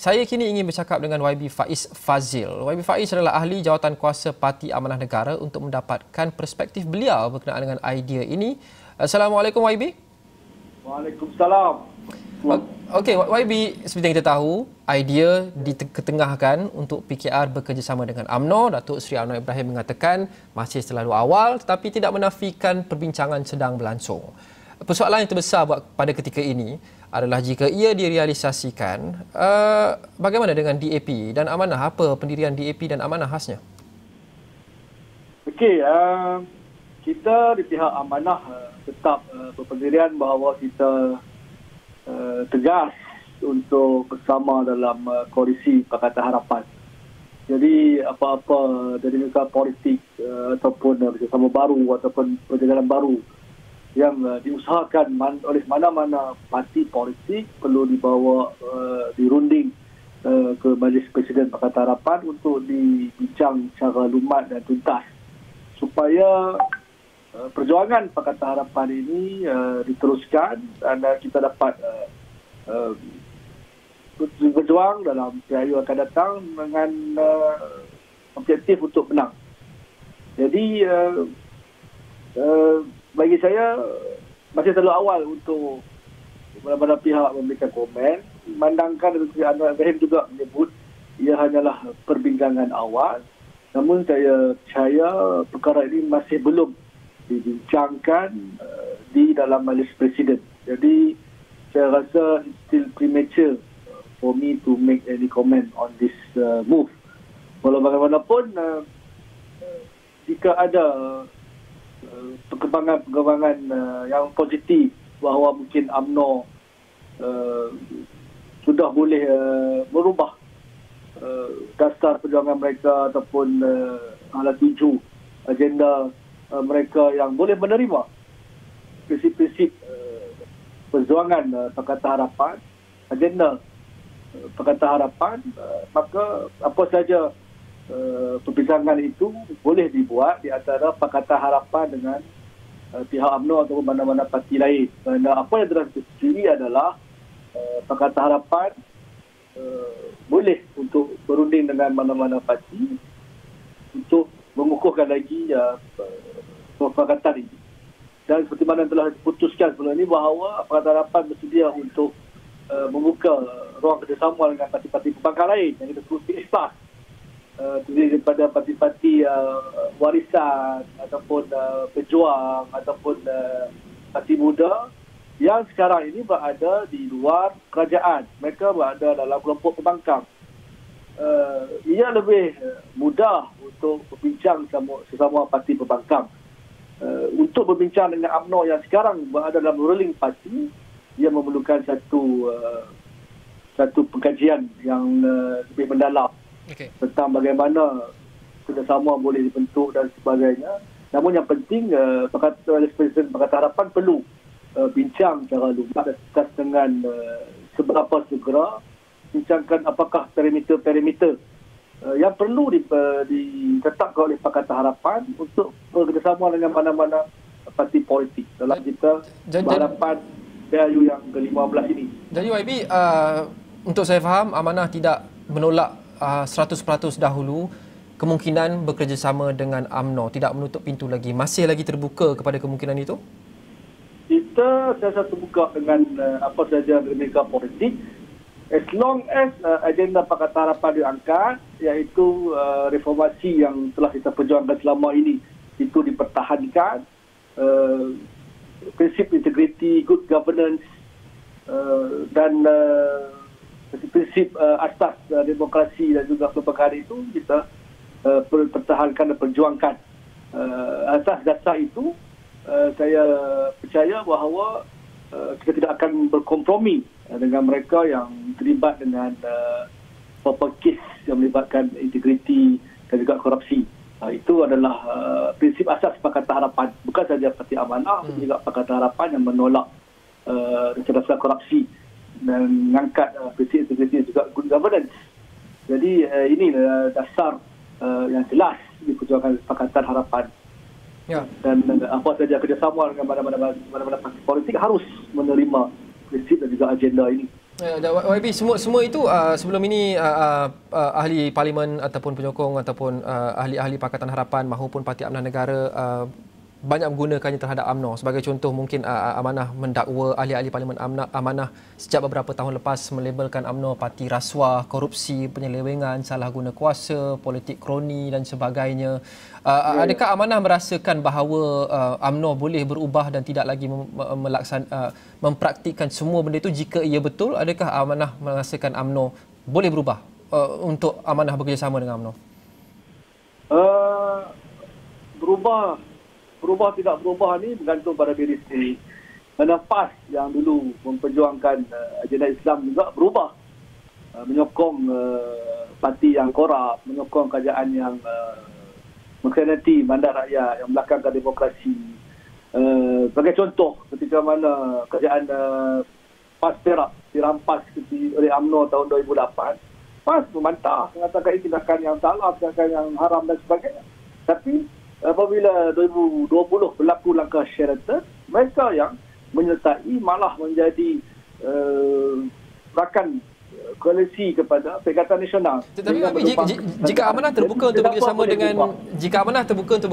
Saya kini ingin bercakap dengan YB Faiz Fazil. YB Faiz adalah ahli jawatan kuasa Parti Amanah Negara untuk mendapatkan perspektif beliau berkenaan dengan idea ini. Assalamualaikum YB. Waalaikumsalam. Okey, YB, seperti yang kita tahu, idea diketengahkan untuk PKR bekerjasama dengan UMNO. Datuk Seri Anwar Ibrahim mengatakan masih terlalu awal tetapi tidak menafikan perbincangan sedang berlangsung. Persoalan yang terbesar pada ketika ini adalah jika ia direalisasikan, bagaimana dengan DAP dan amanah? Apa pendirian DAP dan amanah khasnya? Okey, kita di pihak amanah tetap berpendirian bahawa kita tegas untuk bersama dalam koalisi Pakatan Harapan. Jadi apa-apa dinamika politik ataupun bersama baru ataupun perjalanan baru yang diusahakan oleh mana-mana parti politik perlu dibawa dirunding ke Majlis Presiden Pakatan Harapan untuk dibincang secara lumat dan tuntas supaya perjuangan Pakatan Harapan ini diteruskan dan kita dapat berjuang dalam PRU akan datang dengan objektif untuk menang. Jadi bagi saya masih terlalu awal untuk mana-mana pihak memberikan komen. Memandangkan Anwar Ibrahim juga menyebut ia hanyalah perbincangan awal. Namun saya percaya perkara ini masih belum dibincangkan di dalam Majlis Presiden. Jadi saya rasa it's still premature for me to make any comment on this move. Walau bagaimanapun, jika ada perkembangan yang positif bahawa mungkin UMNO sudah boleh merubah dasar perjuangan mereka ataupun hala tuju agenda mereka yang boleh menerima prinsip-prinsip perjuangan Pakatan Harapan, agenda Pakatan Harapan, maka apa saja perbincangan itu boleh dibuat di antara Pakatan Harapan dengan pihak UMNO atau mana-mana parti lain. Kerana apa yang telah terjadi adalah Pakatan Harapan boleh untuk berunding dengan mana-mana parti untuk mengukuhkan lagi perpakatan ini. Dan seperti mana telah diputuskan sebelum ini bahawa Pakatan Harapan bersedia untuk membuka ruang kerjasama dengan parti-parti pembangkang lain yang kita sebut PSPAS. Terdiri daripada parti-parti warisan ataupun pejuang ataupun parti muda yang sekarang ini berada di luar kerajaan. Mereka berada dalam kelompok pembangkang. Ia lebih mudah untuk berbincang sesama parti pembangkang. Untuk berbincang dengan UMNO yang sekarang berada dalam ruling parti, ia memerlukan satu pengkajian yang lebih mendalam tentang bagaimana kerjasama boleh dibentuk dan sebagainya. Namun yang penting Presiden Pakatan Harapan perlu bincang secara lumat dan tegas dengan seberapa segera bincangkan apakah parameter-parameter yang perlu ditetapkan oleh Pakatan Harapan untuk bekerjasama dengan mana-mana parti politik dalam kita berhadapan PRU yang ke-15 ini. Jadi YB, untuk saya faham, amanah tidak menolak 100% dahulu kemungkinan bekerjasama dengan UMNO, tidak menutup pintu lagi, masih lagi terbuka kepada kemungkinan itu? Kita saya terbuka dengan apa saja dinamika politik as long as agenda Pakatan Harapan diangkat, iaitu reformasi yang telah kita perjuangkan selama ini itu dipertahankan, prinsip integriti, good governance dan prinsip asas demokrasi dan juga kepercayaan itu kita pertahankan dan perjuangkan. Asas dasar itu saya percaya bahawa kita tidak akan berkompromi dengan mereka yang terlibat dengan beberapa kes yang melibatkan integriti dan juga korupsi. Itu adalah prinsip asas Pakatan Harapan. Bukan saja Parti Amanah, tapi juga Pakatan Harapan yang menolak dasar korupsi dan mengangkat prinsip integriti dan juga good governance. Jadi ini dasar yang jelas di perjuangan Pakatan Harapan. Ya. Dan apa saja kerjasama dengan mana-mana parti politik harus menerima prinsip dan juga agenda ini. YB, semua itu sebelum ini ahli parlimen ataupun penyokong ataupun ahli-ahli Pakatan Harapan maupun Parti Amanah Negara banyak menggunakannya terhadap UMNO. Sebagai contoh, mungkin Amanah mendakwa ahli-ahli parlimen Amanah sejak beberapa tahun lepas melabelkan UMNO parti rasuah, korupsi, penyelewengan, salah guna kuasa, politik kroni dan sebagainya. Adakah Amanah merasakan bahawa UMNO boleh berubah dan tidak lagi mempraktikkan semua benda itu? Jika ia betul, adakah Amanah merasakan UMNO boleh berubah untuk Amanah bekerjasama dengan UMNO? Berubah tidak berubah ni bergantung pada diri sendiri. Kerana PAS yang dulu memperjuangkan agenda Islam juga berubah. Menyokong parti yang korup, menyokong kerajaan yang mengkhianati mandat rakyat, yang melangkangkan demokrasi. Sebagai contoh, ketika mana kerajaan PAS Perak dirampas oleh UMNO tahun 2008, PAS membantah, mengatakan ini tindakan yang salah, tindakan yang haram dan sebagainya. Tapi apabila 2020 berlaku langkah Sheraton, mereka yang menyertai malah menjadi rakan koalisi kepada Perikatan Nasional. Tetapi jika Amanah terbuka untuk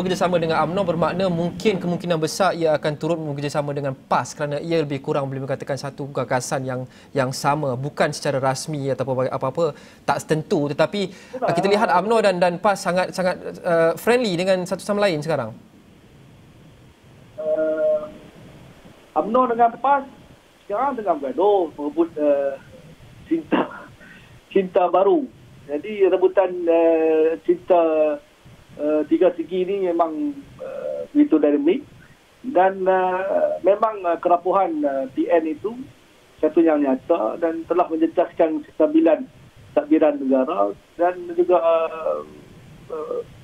bekerjasama dengan UMNO, bermakna mungkin kemungkinan besar ia akan turut bekerjasama dengan PAS kerana ia lebih kurang boleh mengatakan satu gagasan yang sama, bukan secara rasmi ataupun apa-apa tak tentu, tetapi kita lihat UMNO dan PAS sangat friendly dengan satu sama lain sekarang. UMNO dengan PAS sekarang tengah bergaduh merebut cinta baru. Jadi rebutan cinta tiga segi ini memang begitu dinamik dan memang kerapuhan PN itu satu yang nyata dan telah menjejaskan takbiran negara dan juga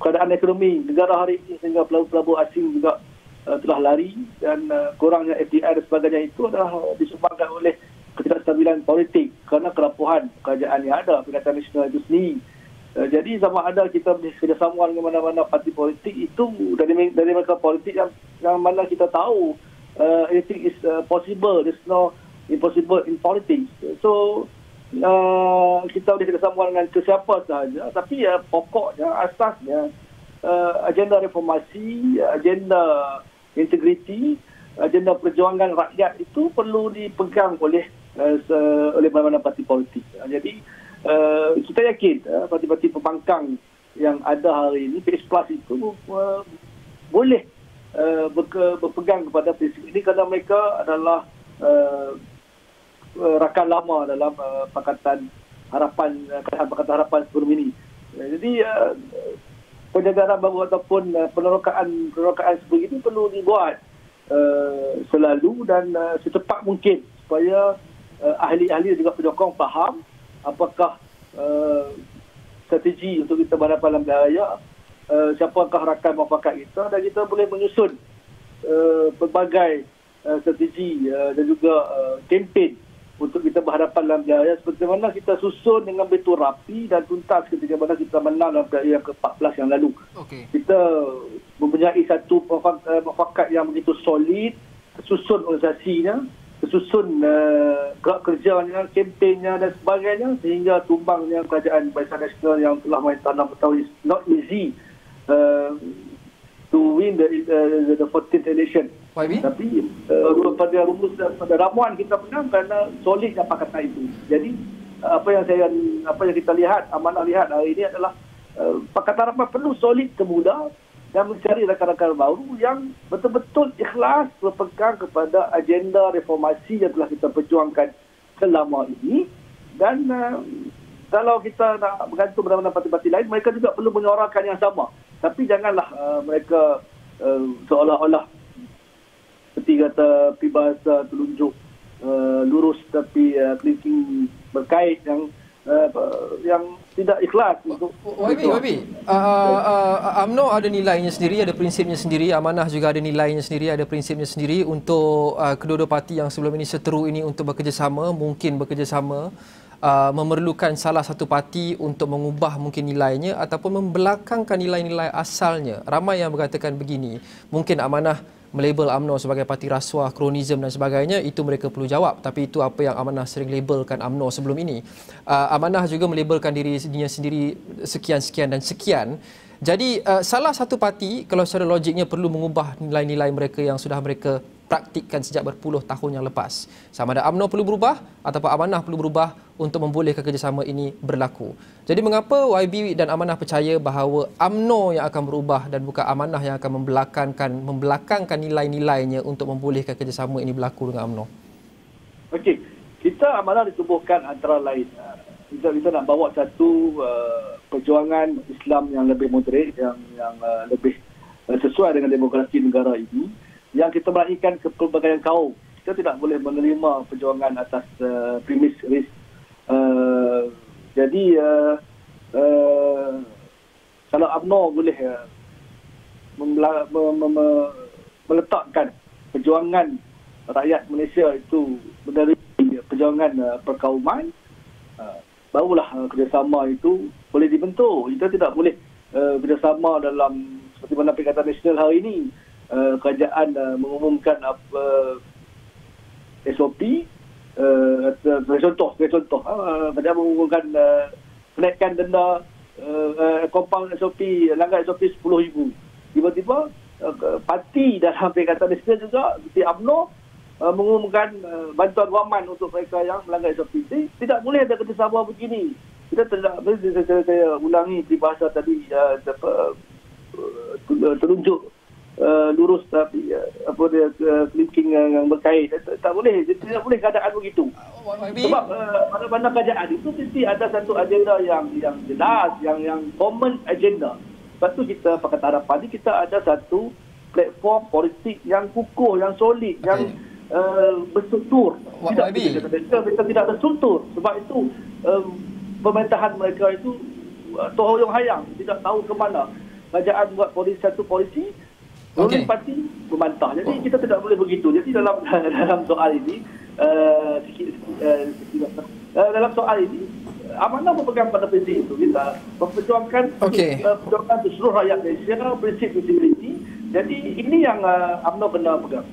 keadaan ekonomi negara hari ini, sehingga pelabur-pelabur asing juga telah lari dan kurangnya FDI dan sebagainya itu adalah disebabkan oleh ketidakstabilan politik kerana kerapuhan kerajaan yang ada, Perikatan Nasional itu sendiri. Jadi sama ada kita bekerjasama dengan mana-mana parti politik itu dari mereka politik yang mana kita tahu anything is possible, there's no impossible in politics. So kita boleh kerjasama dengan sesiapa sahaja, tapi pokoknya, asasnya agenda reformasi, agenda integriti, agenda perjuangan rakyat itu perlu dipegang oleh mana-mana parti politik. Jadi kita yakin parti-parti pembangkang yang ada hari ini, PS Plus itu boleh berpegang kepada prinsip ini kerana mereka adalah rakan lama dalam Pakatan Harapan sebelum ini. Jadi penjagaan baru ataupun penerokaan sebegini perlu dibuat selalu dan secepat mungkin supaya ahli-ahli dan juga penyokong faham apakah strategi untuk kita berhadapan dalam pilihan raya, siapakah rakan muafakat kita, dan kita boleh menyusun pelbagai strategi dan juga kempen untuk kita berhadapan dalam pilihan raya seperti mana kita susun dengan betul rapi dan tuntas ketika mana kita menang dalam pilihan raya ke-14 yang lalu. Okay. Kita mempunyai satu muafakat yang begitu solid, susun organisasinya, susun gerak kerjanya, kempennya dan sebagainya, sehingga tumbangnya kerajaan Barisan Nasional yang telah main tanam bertahun. It's not easy to win the 14th election. Tapi pada rumus, pada ramuan kita menang kerana solidnya pakatan itu. Jadi apa yang kita lihat, Amanah lihat hari ini adalah Pakatan Harapan perlu solid kemuda dan mencari rakan-rakan baru yang betul-betul ikhlas berpegang kepada agenda reformasi yang telah kita perjuangkan selama ini. Dan kalau kita nak bergantung pada parti-parti lain, mereka juga perlu menyuarakan yang sama. Tapi janganlah mereka seolah-olah seperti kata peribahasa telunjuk lurus tapi kelingking berkait yang tidak ikhlas untuk YB. UMNO ada nilainya sendiri, ada prinsipnya sendiri. Amanah juga ada nilainya sendiri, ada prinsipnya sendiri. Untuk kedua-dua parti yang sebelum ini seteru ini untuk bekerjasama, mungkin bekerjasama, memerlukan salah satu parti untuk mengubah mungkin nilainya ataupun membelakangkan nilai-nilai asalnya. Ramai yang mengatakan begini, mungkin Amanah melabel UMNO sebagai parti rasuah, kronism dan sebagainya, itu mereka perlu jawab. Tapi itu apa yang Amanah sering labelkan UMNO sebelum ini. Amanah juga melabelkan dirinya sendiri sekian-sekian dan sekian. Jadi salah satu parti kalau secara logiknya perlu mengubah nilai-nilai mereka yang sudah mereka praktikkan sejak berpuluh tahun yang lepas. Sama ada UMNO perlu berubah ataupun Amanah perlu berubah untuk membolehkan kerjasama ini berlaku. Jadi mengapa YB dan Amanah percaya bahawa UMNO yang akan berubah dan bukan Amanah yang akan membelakangkan nilai-nilainya untuk membolehkan kerjasama ini berlaku dengan UMNO? Okey, kita Amanah ditubuhkan antara lain. Kita nak bawa satu perjuangan Islam yang lebih moderat, yang lebih sesuai dengan demokrasi negara ini, yang kita meraihkan kepelbagaian kaum. Kita tidak boleh menerima perjuangan atas premis risk. Jadi kalau UMNO boleh meletakkan perjuangan rakyat Malaysia itu menerusi perjuangan perkauman, barulah kerjasama itu boleh dibentuk. Kita tidak boleh kerjasama dalam seperti mana Perikatan Nasional hari ini. Kerajaan mengumumkan SOP, contoh kerajaan mengumumkan kenaikan denda compound SOP, langgar SOP 10,000. Tiba-tiba parti dalam Perikatan Nasional juga seperti UMNO mengumumkan bantuan waman untuk mereka yang melanggar SOP. Tidak boleh ada kerjasama begini. Kita tidak boleh, saya ulangi peribahasa tadi, terunjuk lurus tapi kelingking yang berkait. Tak boleh, tidak boleh keadaan begitu. Sebab pada kerajaan itu mesti ada satu agenda yang jelas, yang common agenda. Lepas tu kita Pakatan Harapan ni kita ada satu platform politik yang kukuh, yang solid, yang berstruktur. Kita tidak berstruktur. Sebab itu pemerintahan mereka itu tohoyong hayang, tidak tahu ke mana. Kerajaan buat satu polisi, ruling parti membantah. Jadi kita tidak boleh begitu. Jadi dalam soal ini dalam soal ini Amanah berpegang pada prinsip itu. Kita memperjuangkan perjuangan seluruh rakyat Malaysia, prinsip visibility. Jadi ini yang UMNO kena pegang.